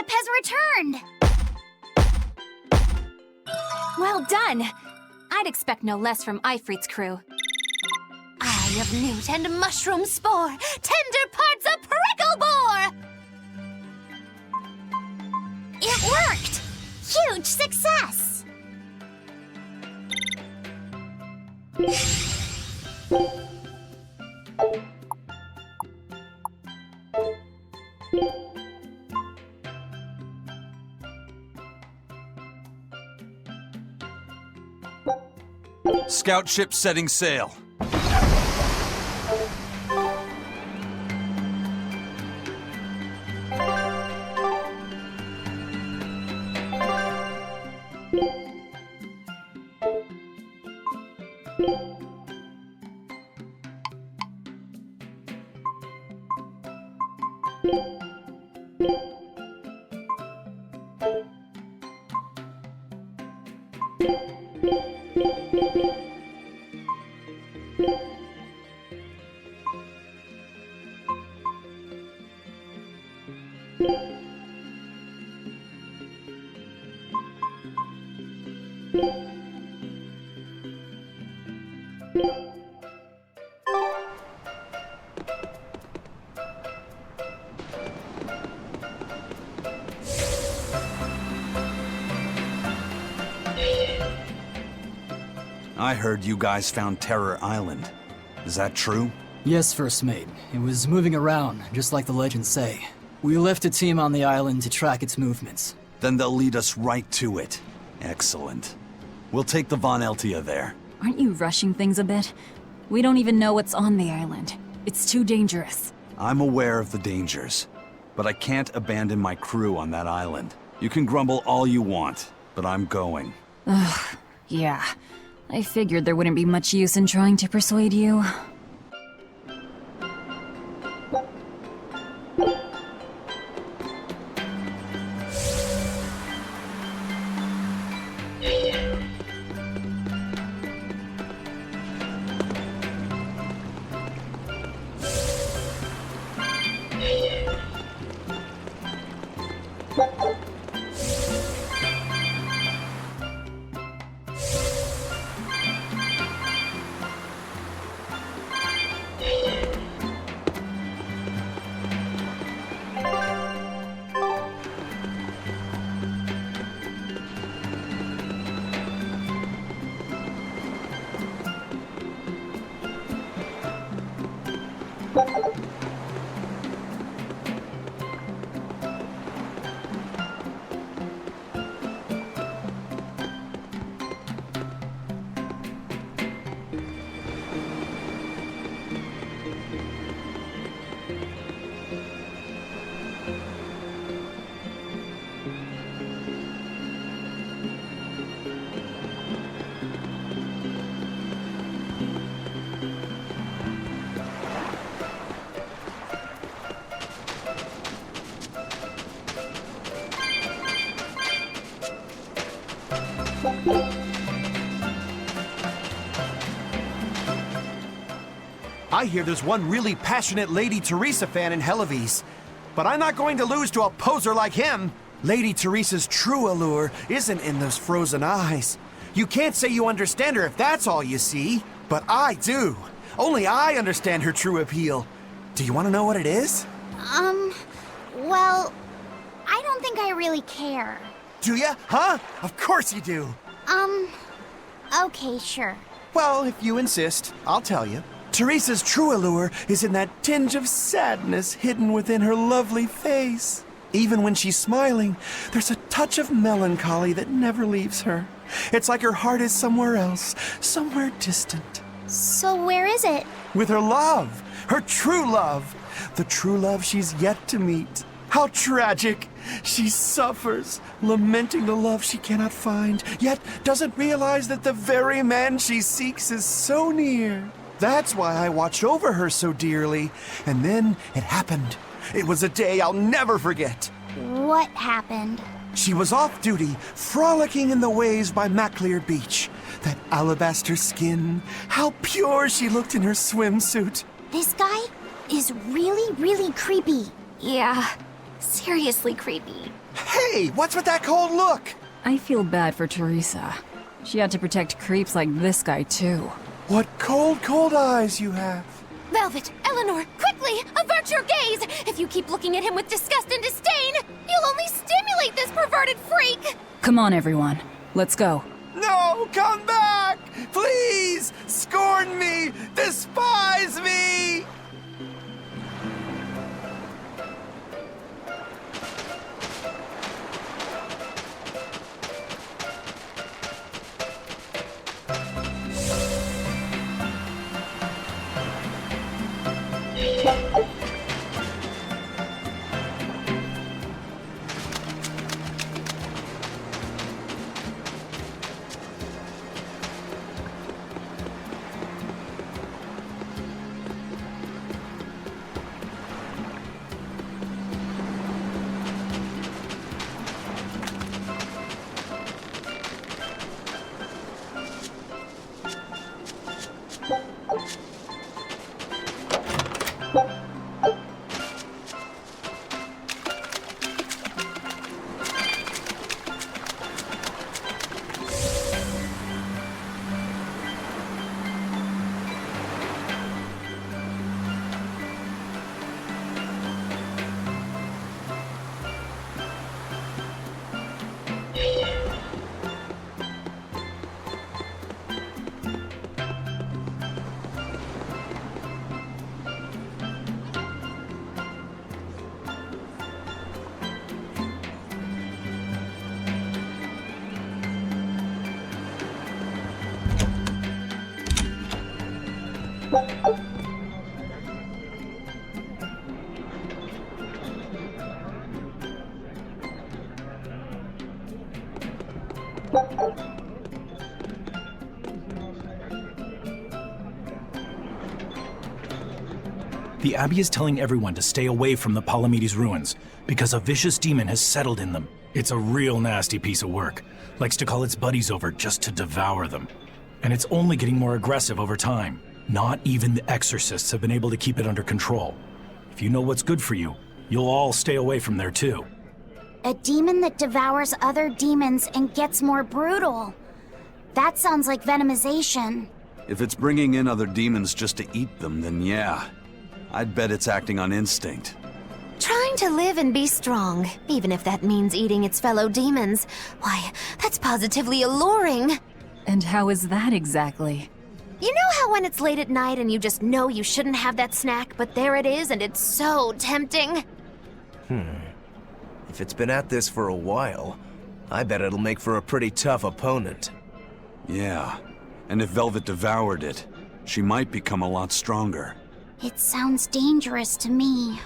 ship has returned! Well done! I'd expect no less from Ifrit's crew. Eye of newt and mushroom spore, tender parts of prickle bore! It worked! Huge success! Scout ship setting sail. I heard you guys found Terror Island. Is that true? Yes, First Mate. It was moving around, just like the legends say. We left a team on the island to track its movements. Then they'll lead us right to it. Excellent. We'll take the Von Eltia there. Aren't you rushing things a bit? We don't even know what's on the island. It's too dangerous. I'm aware of the dangers, but I can't abandon my crew on that island. You can grumble all you want, but I'm going. Ugh, yeah. I figured there wouldn't be much use in trying to persuade you. I hear there's one really passionate Lady Teresa fan in Helives. But I'm not going to lose to a poser like him. Lady Teresa's true allure isn't in those frozen eyes. You can't say you understand her if that's all you see. But I do. Only I understand her true appeal. Do you want to know what it is? Well, I don't think I really care. Do ya? Huh? Of course you do. Okay, sure. Well, if you insist, I'll tell you. Teresa's true allure is in that tinge of sadness hidden within her lovely face. Even when she's smiling, there's a touch of melancholy that never leaves her. It's like her heart is somewhere else, somewhere distant. So where is it? With her love, her true love, the true love she's yet to meet. How tragic! She suffers, lamenting the love she cannot find, yet doesn't realize that the very man she seeks is so near. That's why I watched over her so dearly. And then it happened. It was a day I'll never forget. What happened? She was off duty, frolicking in the waves by MacLeod Beach. That alabaster skin, how pure she looked in her swimsuit. This guy is really, really creepy. Yeah, Seriously creepy. Hey, what's with that cold look? I feel bad for Teresa. She had to protect creeps like this guy, too. What cold, cold eyes you have. Velvet, Eleanor, quickly, avert your gaze! If you keep looking at him with disgust and disdain, you'll only stimulate this perverted freak! Come on, everyone. Let's go. No, come back! Please! Scorn me! Despise me! The Abbey is telling everyone to stay away from the Palamedes ruins, because a vicious demon has settled in them. It's a real nasty piece of work. Likes to call its buddies over just to devour them. And it's only getting more aggressive over time. Not even the exorcists have been able to keep it under control. If you know what's good for you, you'll all stay away from there too. A demon that devours other demons and gets more brutal. That sounds like venomization. If it's bringing in other demons just to eat them, then yeah. I'd bet it's acting on instinct. Trying to live and be strong, even if that means eating its fellow demons. Why, that's positively alluring. And how is that exactly? You know how when it's late at night and you just know you shouldn't have that snack, but there it is and it's so tempting? If it's been at this for a while, I bet it'll make for a pretty tough opponent. Yeah, and if Velvet devoured it, she might become a lot stronger. It sounds dangerous to me.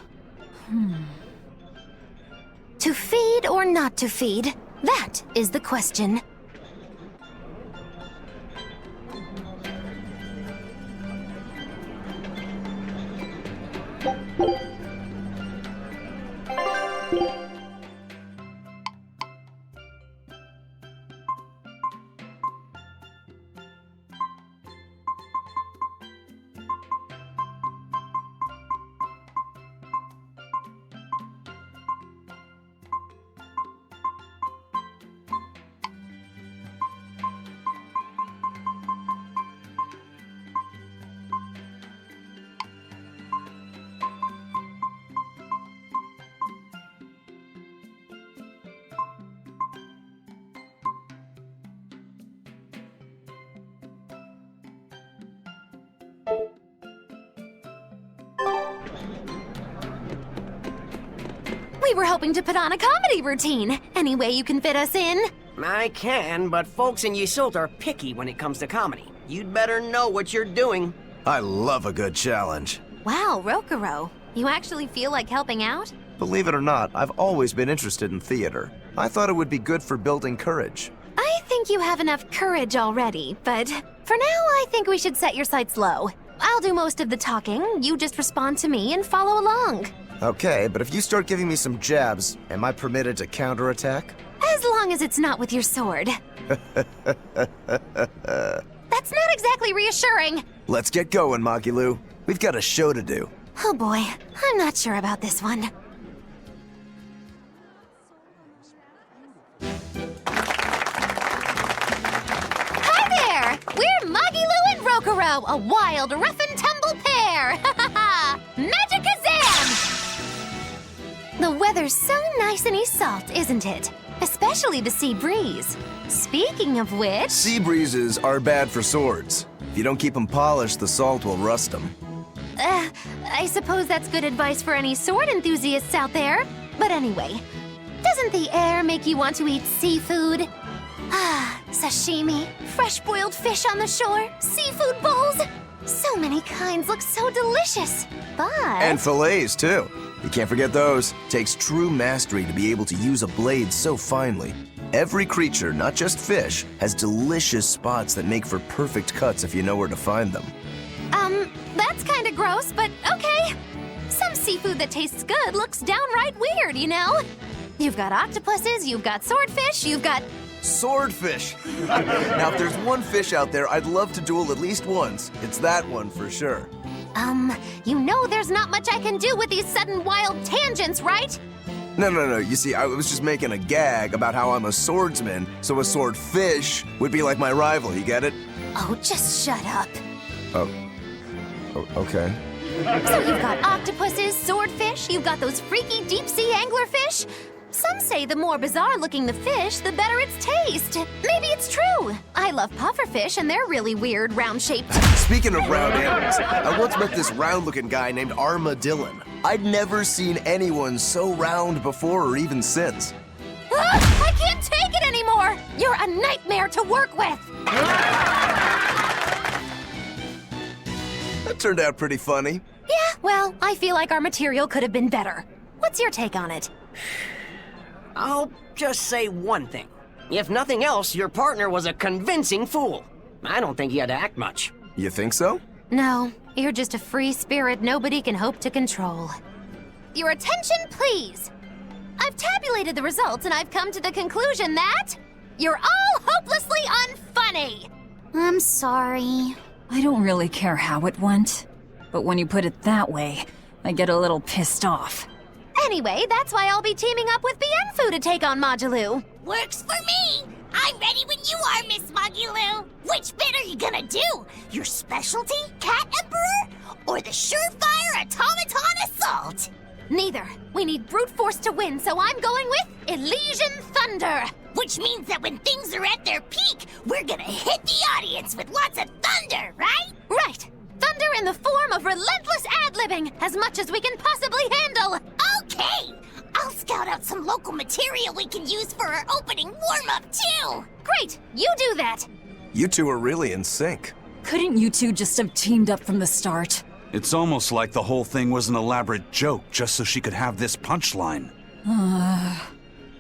To feed or not to feed? That is the question. We were hoping to put on a comedy routine. Any way you can fit us in? I can, but folks in Yseult are picky when it comes to comedy. You'd better know what you're doing. I love a good challenge. Wow, Rokuro. You actually feel like helping out? Believe it or not, I've always been interested in theater. I thought it would be good for building courage. I think you have enough courage already, but for now I think we should set your sights low. I'll do most of the talking, you just respond to me and follow along. Okay, but if you start giving me some jabs, am I permitted to counterattack? As long as it's not with your sword. That's not exactly reassuring. Let's get going, Magilou. We've got a show to do. Oh boy, I'm not sure about this one. Kokoro, a wild, rough and tumble pair! Ha ha ha! Magikazam! The weather's so nice in Yseult, isn't it? Especially the sea breeze. Speaking of which... Sea breezes are bad for swords. If you don't keep them polished, the salt will rust them. I suppose that's good advice for any sword enthusiasts out there. But anyway, doesn't the air make you want to eat seafood? Ah, sashimi, fresh-boiled fish on the shore, seafood bowls. So many kinds look so delicious, but... And fillets, too. You can't forget those. Takes true mastery to be able to use a blade so finely. Every creature, not just fish, has delicious spots that make for perfect cuts if you know where to find them. That's kinda gross, but okay. Some seafood that tastes good looks downright weird, you know? You've got octopuses, you've got swordfish, you've got... Swordfish! Now, if there's one fish out there I'd love to duel at least once, it's that one for sure. You know there's not much I can do with these sudden wild tangents, right? No. You see, I was just making a gag about how I'm a swordsman, so a swordfish would be like my rival, you get it? Oh, just shut up. Oh, okay. So you've got octopuses, swordfish, you've got those freaky deep-sea anglerfish. Some say the more bizarre-looking the fish, the better its taste. Maybe it's true. I love pufferfish, and they're really weird, round-shaped. Speaking of round animals, I once met this round-looking guy named Armadillon. I'd never seen anyone so round before or even since. I can't take it anymore! You're a nightmare to work with! That turned out pretty funny. Yeah, well, I feel like our material could have been better. What's your take on it? I'll just say one thing. If nothing else, your partner was a convincing fool. I don't think he had to act much. You think so? No, you're just a free spirit nobody can hope to control. Your attention, please! I've tabulated the results and I've come to the conclusion that you're all hopelessly unfunny! I'm sorry. I don't really care how it went, but when you put it that way, I get a little pissed off. Anyway, that's why I'll be teaming up with Bienfu to take on Magilou. Works for me! I'm ready when you are, Miss Magilou! Which bit are you gonna do? Your specialty, Cat Emperor? Or the surefire automaton assault? Neither. We need brute force to win, so I'm going with Elysian Thunder! Which means that when things are at their peak, we're gonna hit the audience with lots of thunder, right? Right! Thunder in the form of relentless ad-libbing, as much as we can possibly handle! Okay! I'll scout out some local material we can use for our opening warm-up, too! Great! You do that! You two are really in sync. Couldn't you two just have teamed up from the start? It's almost like the whole thing was an elaborate joke just so she could have this punchline.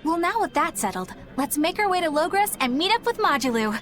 Well, now with that settled, let's make our way to Logres and meet up with Magilou.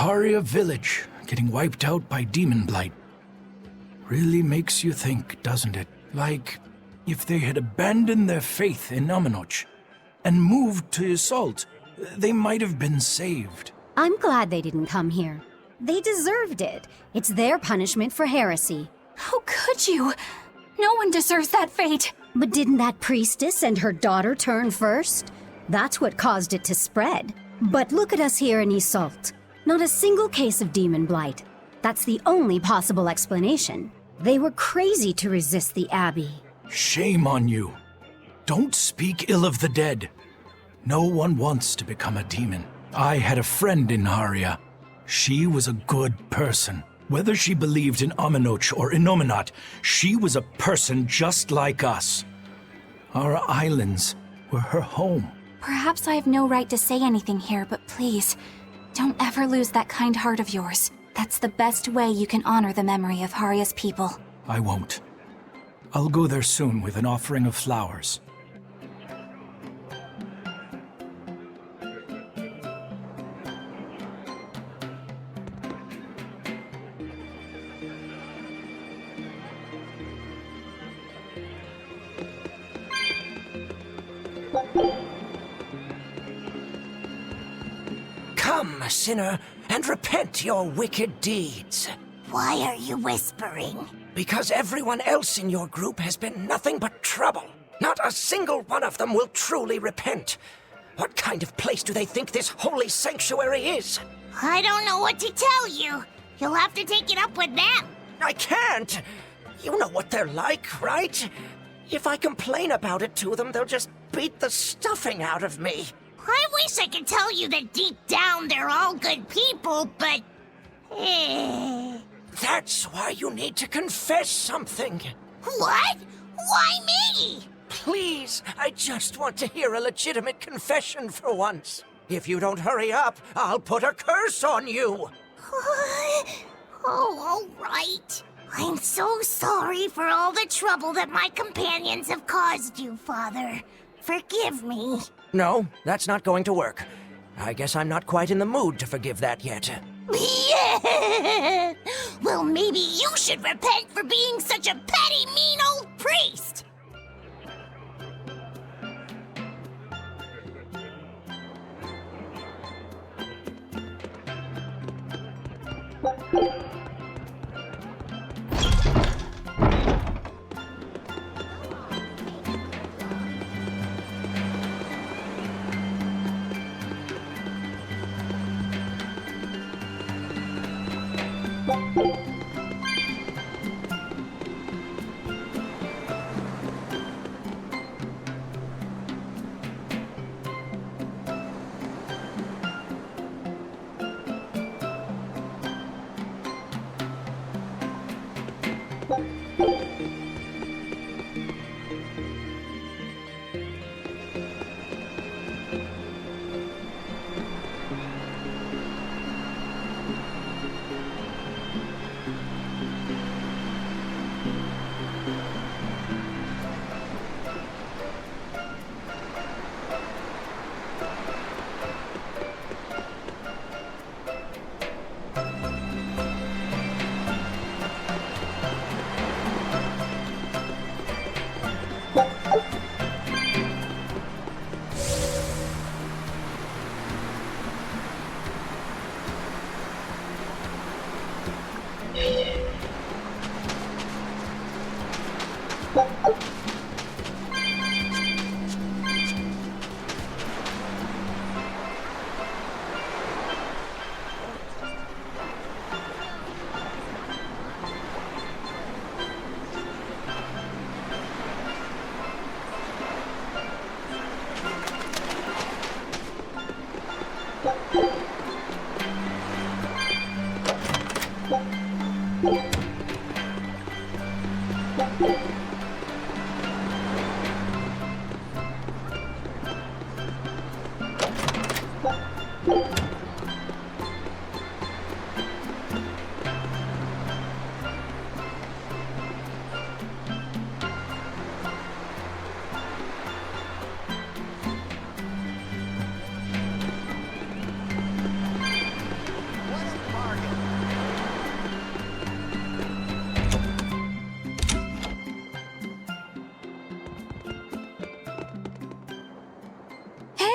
Haria village getting wiped out by demon blight. Really makes you think, doesn't it? Like, if they had abandoned their faith in Aminoch and moved to Yseult, they might have been saved. I'm glad they didn't come here. They deserved it. It's their punishment for heresy. How could you? No one deserves that fate. But didn't that priestess and her daughter turn first? That's what caused it to spread. But look at us here in Yseult. Not a single case of demon blight. That's the only possible explanation. They were crazy to resist the Abbey. Shame on you. Don't speak ill of the dead. No one wants to become a demon. I had a friend in Haria. She was a good person. Whether she believed in Aminoch or Innominat, she was a person just like us. Our islands were her home. Perhaps I have no right to say anything here, but please, don't ever lose that kind heart of yours. That's the best way you can honor the memory of Haria's people. I won't. I'll go there soon with an offering of flowers. Come, sinner, and repent your wicked deeds. Why are you whispering? Because everyone else in your group has been nothing but trouble. Not a single one of them will truly repent. What kind of place do they think this holy sanctuary is? I don't know what to tell you. You'll have to take it up with them. I can't. You know what they're like, right? If I complain about it to them, they'll just beat the stuffing out of me. I wish I could tell you that deep down they're all good people, but... That's why you need to confess something. What? Why me? Please, I just want to hear a legitimate confession for once. If you don't hurry up, I'll put a curse on you. Oh, all right. I'm so sorry for all the trouble that my companions have caused you, Father. Forgive me. No, that's not going to work. I guess I'm not quite in the mood to forgive that yet. Yeah. Well, maybe you should repent for being such a petty, mean old priest.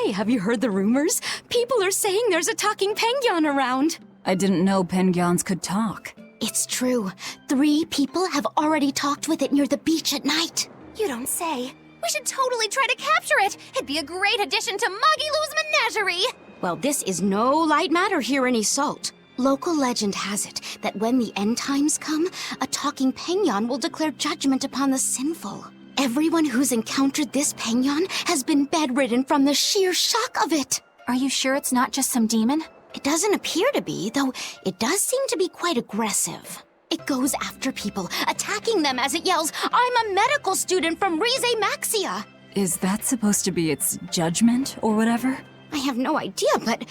Hey, have you heard the rumors? People are saying there's a talking penguin around. I didn't know penguins could talk. It's true. 3 people have already talked with it near the beach at night. You don't say. We should totally try to capture it. It'd be a great addition to Magilou's Menagerie. Well, this is no light matter here in Yseult. Local legend has it that when the end times come, a talking penguin will declare judgment upon the sinful. Everyone who's encountered this penguin has been bedridden from the sheer shock of it. Are you sure it's not just some demon? It doesn't appear to be, though it does seem to be quite aggressive. It goes after people, attacking them as it yells, "I'm a medical student from Rize Maxia!" Is that supposed to be its judgment or whatever? I have no idea, but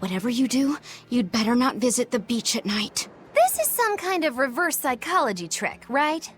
whatever you do, you'd better not visit the beach at night. This is some kind of reverse psychology trick, right?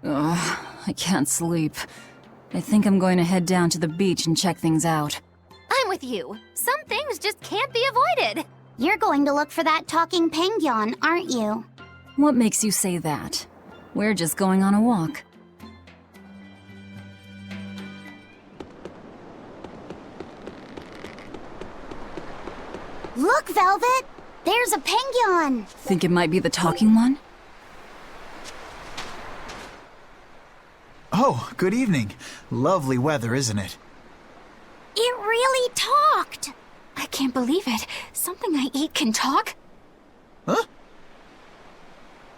Ugh, I can't sleep. I think I'm going to head down to the beach and check things out. I'm with you. Some things just can't be avoided. You're going to look for that talking penguin, aren't you? What makes you say that? We're just going on a walk. Look, Velvet! There's a penguin! Think it might be the talking one? Oh, good evening. Lovely weather, isn't it? It really talked! I can't believe it. Something I eat can talk? Huh?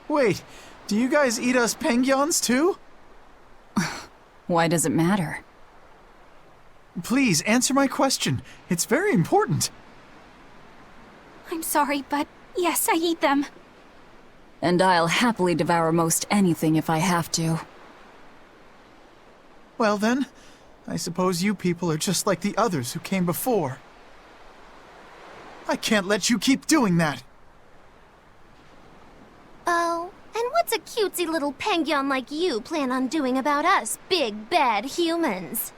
Wait, do you guys eat us penguins too? Why does it matter? Please, answer my question. It's very important. I'm sorry, but yes, I eat them. And I'll happily devour most anything if I have to. Well then, I suppose you people are just like the others who came before. I can't let you keep doing that! Oh, and what's a cutesy little penguin like you plan on doing about us big bad humans?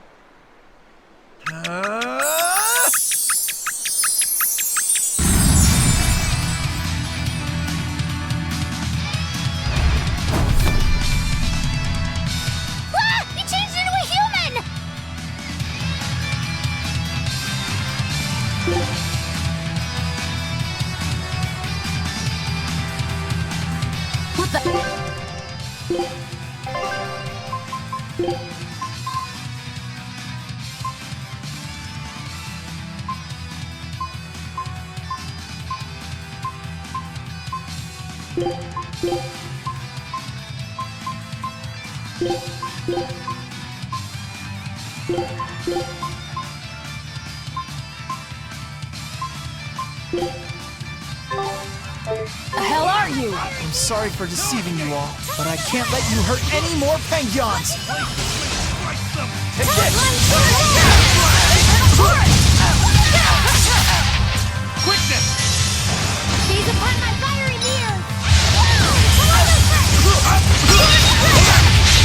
The hell are you? I'm sorry for deceiving you all, but I can't let you hurt any more penguins! Take this! Quickness! Seize upon my fiery mirror!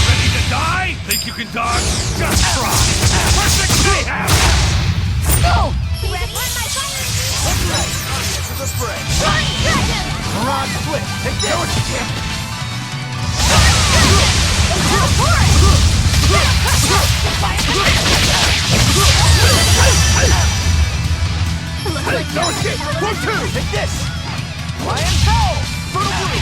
Ready to die? Think you can dodge? Just try! Perfect mayhem! Go! Seize upon my fiery mirror! This is a fray! Mirage Split! Take that! What you can! No escape! One, two! Take this! Lion Foul! Fertile Blue!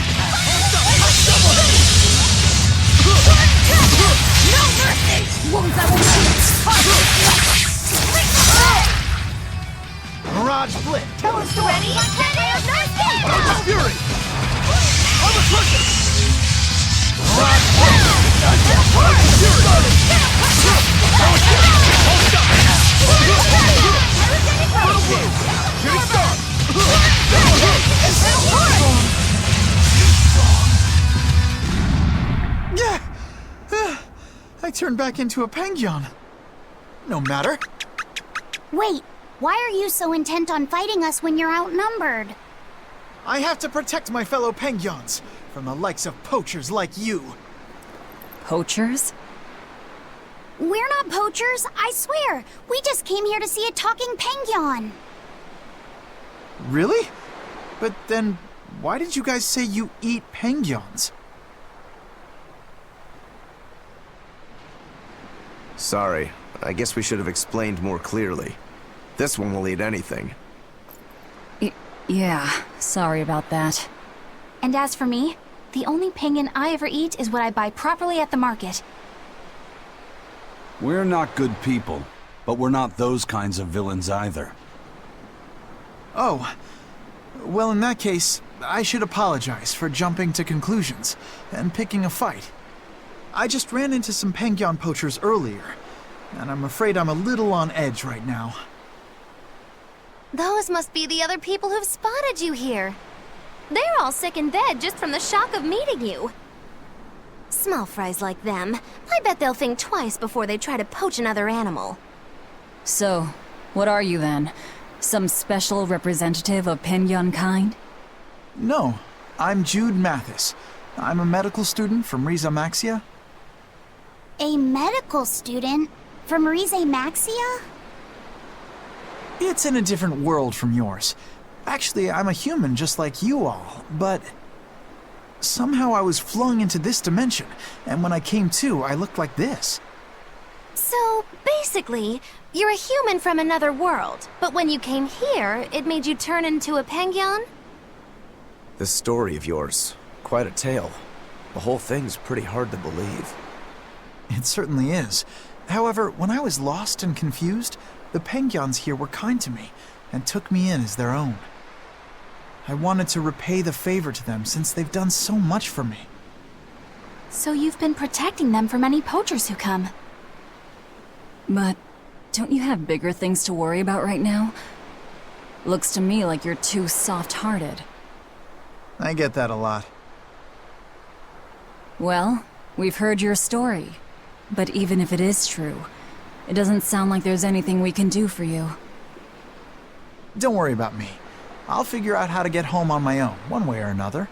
No mercy! Wounds I will Mirage Split! Tell us to ready, Alter's Fury! I'm a cushion! Mirage Split! Alter's Fury! Shooting Star! I turned back into a Pengyon. No matter. Wait, why are you so intent on fighting us when you're outnumbered? I have to protect my fellow Pengyons from the likes of poachers like you. Poachers? We're not poachers, I swear. We just came here to see a talking Pengyon. Really? But then, why did you guys say you eat Pengyons? Sorry, I guess we should have explained more clearly. This one will eat anything. Yeah, sorry about that. And as for me, the only penguin I ever eat is what I buy properly at the market. We're not good people, but we're not those kinds of villains either. Oh. Well, in that case, I should apologize for jumping to conclusions and picking a fight. I just ran into some Pengyon poachers earlier, and I'm afraid I'm a little on edge right now. Those must be the other people who've spotted you here. They're all sick and dead just from the shock of meeting you. Small fries like them, I bet they'll think twice before they try to poach another animal. So, what are you then? Some special representative of Pengyon kind? No, I'm Jude Mathis. I'm a medical student from Riza Maxia. A medical student from Rize Maxia? It's in a different world from yours. Actually, I'm a human just like you all, but somehow I was flung into this dimension, and when I came to, I looked like this. So, basically, you're a human from another world, but when you came here, it made you turn into a Pengyon? This story of yours, quite a tale. The whole thing's pretty hard to believe. It certainly is. However, when I was lost and confused, the Pengyons here were kind to me and took me in as their own. I wanted to repay the favor to them since they've done so much for me. So you've been protecting them from any poachers who come. But don't you have bigger things to worry about right now? Looks to me like you're too soft-hearted. I get that a lot. Well, we've heard your story. But even if it is true, it doesn't sound like there's anything we can do for you. Don't worry about me. I'll figure out how to get home on my own, one way or another.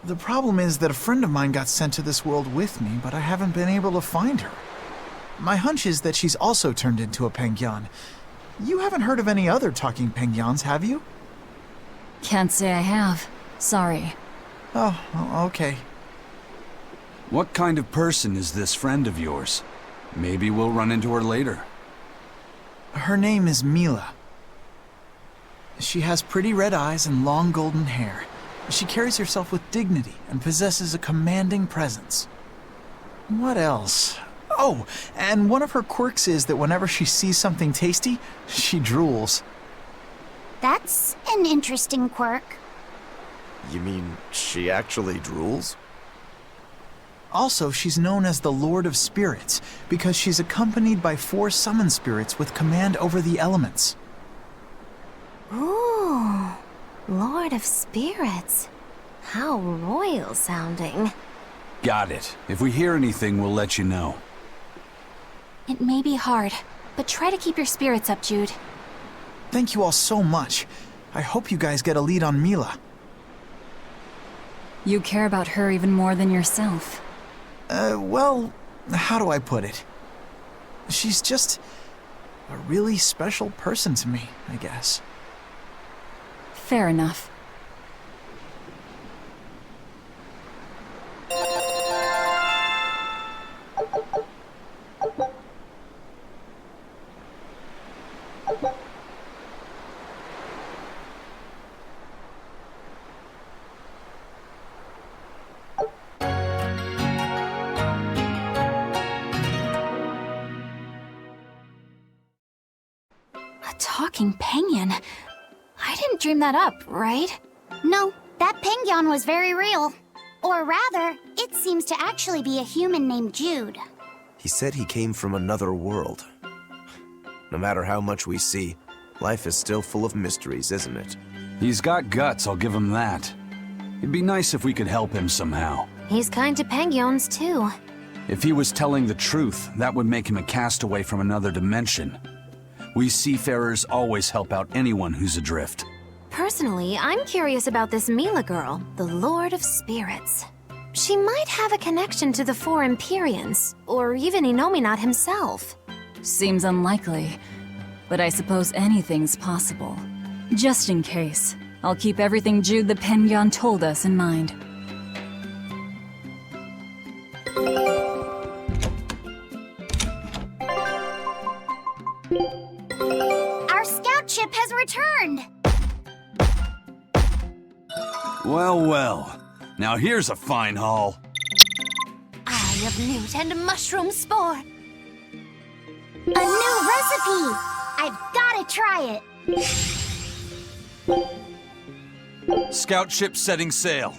The problem is that a friend of mine got sent to this world with me, but I haven't been able to find her. My hunch is that she's also turned into a Pengyon. You haven't heard of any other talking Pengyons, have you? Can't say I have. Sorry. Oh, okay. What kind of person is this friend of yours? Maybe we'll run into her later. Her name is Mila. She has pretty red eyes and long golden hair. She carries herself with dignity and possesses a commanding presence. What else? Oh, and one of her quirks is that whenever she sees something tasty, she drools. That's an interesting quirk. You mean she actually drools? Also, she's known as the Lord of Spirits because she's accompanied by 4 summon spirits with command over the elements. Ooh, Lord of Spirits. How royal sounding. Got it. If we hear anything, we'll let you know. It may be hard, but try to keep your spirits up, Jude. Thank you all so much. I hope you guys get a lead on Mila. You care about her even more than yourself. Well, how do I put it? She's just a really special person to me, I guess. Fair enough. Talking Pengyon. I didn't dream that up, right? No, that Pengyon was very real. Or rather, it seems to actually be a human named Jude. He said he came from another world. No matter how much we see, life is still full of mysteries, isn't it? He's got guts, I'll give him that. It'd be nice if we could help him somehow. He's kind to Pengyons, too. If he was telling the truth, that would make him a castaway from another dimension. We seafarers always help out anyone who's adrift. Personally, I'm curious about this Mila girl, the Lord of Spirits. She might have a connection to the Four Empyreans, or even Inominat himself. Seems unlikely, but I suppose anything's possible. Just in case, I'll keep everything Jude the Penyon told us in mind. Our scout ship has returned! Well, well. Now here's a fine haul. Eye of Newt and Mushroom Spore. A new recipe! I've gotta try it! Scout ship setting sail.